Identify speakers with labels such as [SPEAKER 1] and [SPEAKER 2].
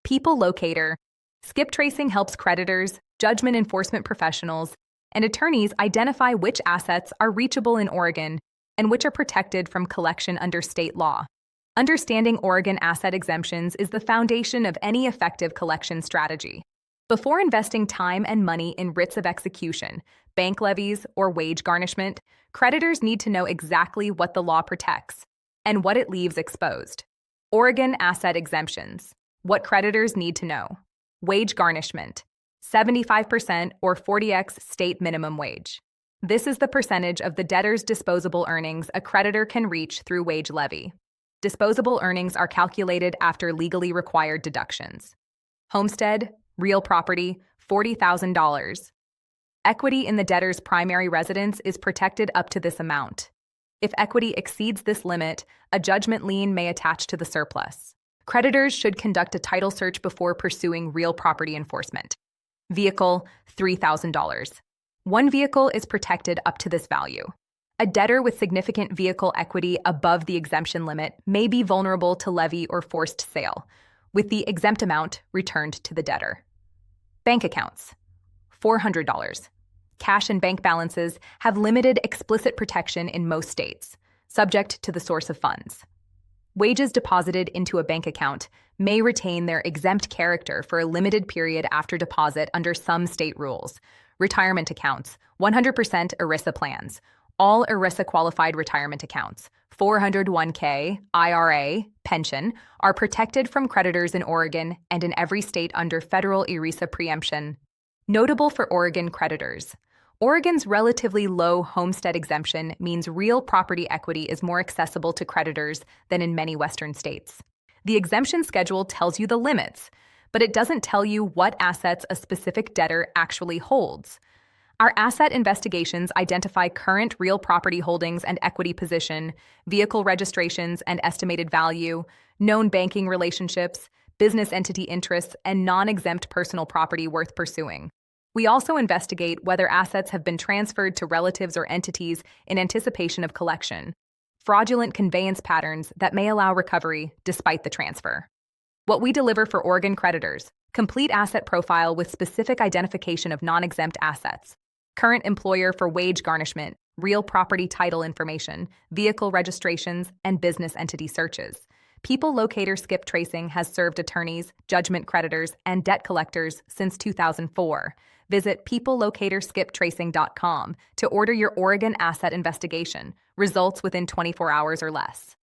[SPEAKER 1] People Locator. Skip tracing helps creditors, judgment enforcement professionals, and attorneys identify which assets are reachable in Oregon and which are protected from collection under state law. Understanding Oregon asset exemptions is the foundation of any effective collection strategy. Before investing time and money in writs of execution, bank levies, or wage garnishment, creditors need to know exactly what the law protects and what it leaves exposed. Oregon asset exemptions. What creditors need to know. Wage garnishment. 75% or 40x state minimum wage. This is the percentage of the debtor's disposable earnings a creditor can reach through wage levy. Disposable earnings are calculated after legally required deductions. Homestead, real property, $40,000. Equity in the debtor's primary residence is protected up to this amount. If equity exceeds this limit, a judgment lien may attach to the surplus. Creditors should conduct a title search before pursuing real property enforcement. Vehicle, $3,000. One vehicle is protected up to this value. A debtor with significant vehicle equity above the exemption limit may be vulnerable to levy or forced sale, with the exempt amount returned to the debtor. Bank accounts, $400. Cash and bank balances have limited explicit protection in most states, subject to the source of funds. Wages deposited into a bank account may retain their exempt character for a limited period after deposit under some state rules. Retirement accounts, 100% ERISA plans. All ERISA-qualified retirement accounts, 401k, IRA, pension, are protected from creditors in Oregon and in every state under federal ERISA preemption. Notable for Oregon creditors. Oregon's relatively low homestead exemption means real property equity is more accessible to creditors than in many Western states. The exemption schedule tells you the limits, but it doesn't tell you what assets a specific debtor actually holds. Our asset investigations identify current real property holdings and equity position, vehicle registrations and estimated value, known banking relationships, business entity interests, and non-exempt personal property worth pursuing. We also investigate whether assets have been transferred to relatives or entities in anticipation of collection, fraudulent conveyance patterns that may allow recovery despite the transfer. What we deliver for Oregon creditors: complete asset profile with specific identification of non-exempt assets, current employer for wage garnishment, real property title information, vehicle registrations, and business entity searches. People Locator skip tracing has served attorneys, judgment creditors, and debt collectors since 2004. Visit peoplelocatorskiptracing.com to order your Oregon asset investigation. Results within 24 hours or less.